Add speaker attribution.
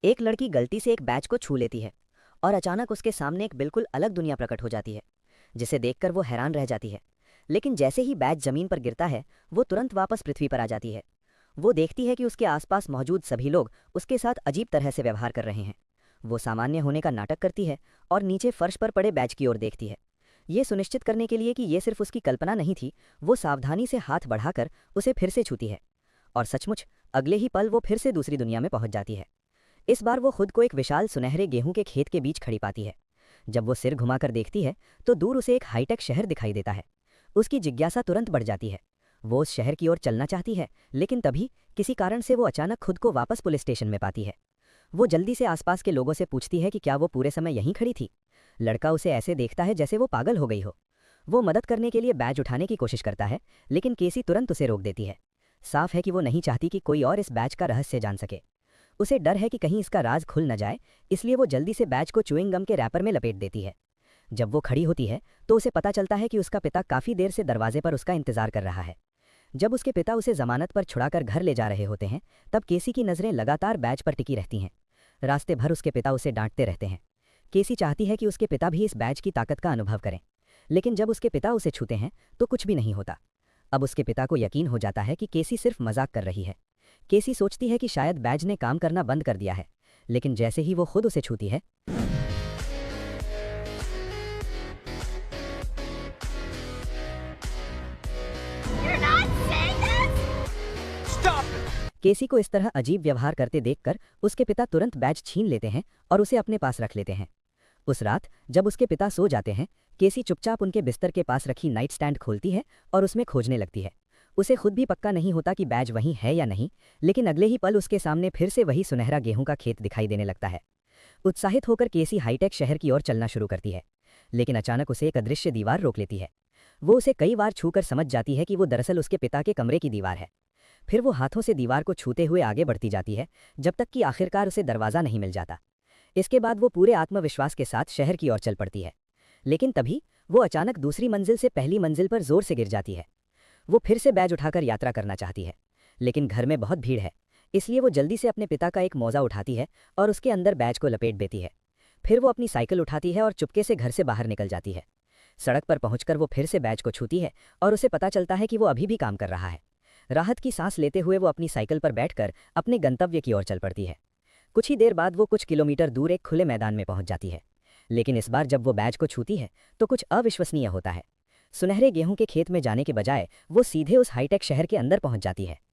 Speaker 1: एक लड़की गलती से एक बैच को छू लेती है और अचानक उसके सामने एक बिल्कुल अलग दुनिया प्रकट हो जाती है, जिसे देखकर वो हैरान रह जाती है। लेकिन जैसे ही बैच जमीन पर गिरता है, वो तुरंत वापस पृथ्वी पर आ जाती है। वो देखती है कि उसके आसपास मौजूद सभी लोग उसके साथ अजीब तरह से व्यवहार कर रहे हैं। वो सामान्य होने का नाटक करती है और नीचे फर्श पर पड़े बैच की ओर देखती है। ये सुनिश्चित करने के लिए कि ये सिर्फ उसकी कल्पना नहीं थी, वो सावधानी से हाथ बढ़ाकर उसे फिर से छूती है। और सचमुच अगले ही पल वो फिर से दूसरी दुनिया में पहुंच जाती है। इस बार वो खुद को एक विशाल सुनहरे गेहूं के खेत के बीच खड़ी पाती है। जब वो सिर घुमाकर देखती है तो दूर उसे एक हाईटेक शहर दिखाई देता है। उसकी जिज्ञासा तुरंत बढ़ जाती है। वो उस शहर की ओर चलना चाहती है, लेकिन तभी किसी कारण से वो अचानक खुद को वापस पुलिस स्टेशन में पाती है। वो जल्दी से आसपास के लोगों से पूछती है कि क्या वो पूरे समय यहीं खड़ी थी। लड़का उसे ऐसे देखता है जैसे वो पागल हो गई हो। वो मदद करने के लिए बैज उठाने की कोशिश करता है, लेकिन केसी तुरंत उसे रोक देती है। साफ है कि वो नहीं चाहती कि कोई और इस बैच का रहस्य जान सके। उसे डर है कि कहीं इसका राज खुल न जाए, इसलिए वो जल्दी से बैच को च्युइंग गम के रैपर में लपेट देती है। जब वो खड़ी होती है तो उसे पता चलता है कि उसका पिता काफी देर से दरवाजे पर उसका इंतजार कर रहा है। जब उसके पिता उसे जमानत पर छुड़ाकर घर ले जा रहे होते हैं, तब केसी की नजरें लगातार बैच पर टिकी रहती हैं। रास्ते भर उसके पिता उसे डांटते रहते हैं। केसी चाहती है कि उसके पिता भी इस बैच की ताकत का अनुभव करें, लेकिन जब उसके पिता उसे छूते हैं तो कुछ भी नहीं होता। अब उसके पिता को यकीन हो जाता है कि केसी सिर्फ मजाक कर रही है। केसी सोचती है कि शायद बैज ने काम करना बंद कर दिया है, लेकिन जैसे ही वो खुद उसे छूती है,
Speaker 2: You're not saying this? Stop it!
Speaker 1: केसी को इस तरह अजीब व्यवहार करते देखकर उसके पिता तुरंत बैज छीन लेते हैं और उसे अपने पास रख लेते हैं। उस रात जब उसके पिता सो जाते हैं, केसी चुपचाप उनके बिस्तर के पास रखी नाइट स्टैंड खोलती है और उसमें खोजने लगती है। उसे खुद भी पक्का नहीं होता कि बैज वहीं है या नहीं, लेकिन अगले ही पल उसके सामने फिर से वही सुनहरा गेहूं का खेत दिखाई देने लगता है। उत्साहित होकर केसी हाईटेक शहर की ओर चलना शुरू करती है, लेकिन अचानक उसे एक अदृश्य दीवार रोक लेती है। वो उसे कई बार छूकर समझ जाती है कि वो दरअसल उसके पिता के कमरे की दीवार है। फिर वो हाथों से दीवार को छूते हुए आगे बढ़ती जाती है, जब तक कि आखिरकार उसे दरवाज़ा नहीं मिल जाता। इसके बाद वो पूरे आत्मविश्वास के साथ शहर की ओर चल पड़ती है, लेकिन तभी वो अचानक दूसरी मंजिल से पहली मंजिल पर जोर से गिर जाती है। वो फिर से बैज उठाकर यात्रा करना चाहती है, लेकिन घर में बहुत भीड़ है, इसलिए वो जल्दी से अपने पिता का एक मौजा उठाती है और उसके अंदर बैज को लपेट देती है। फिर वो अपनी साइकिल उठाती है और चुपके से घर से बाहर निकल जाती है। सड़क पर पहुंचकर वो फिर से बैज को छूती है और उसे पता चलता है कि वो अभी भी काम कर रहा है। राहत की सांस लेते हुए वो अपनी साइकिल पर बैठकर अपने गंतव्य की ओर चल पड़ती है। कुछ ही देर बाद वो कुछ किलोमीटर दूर एक खुले मैदान में पहुंच जाती है, लेकिन इस बार जब वो बैज को छूती है तो कुछ अविश्वसनीय होता है। सुनहरे गेहूं के खेत में जाने के बजाय वो सीधे उस हाईटेक शहर के अंदर पहुंच जाती है।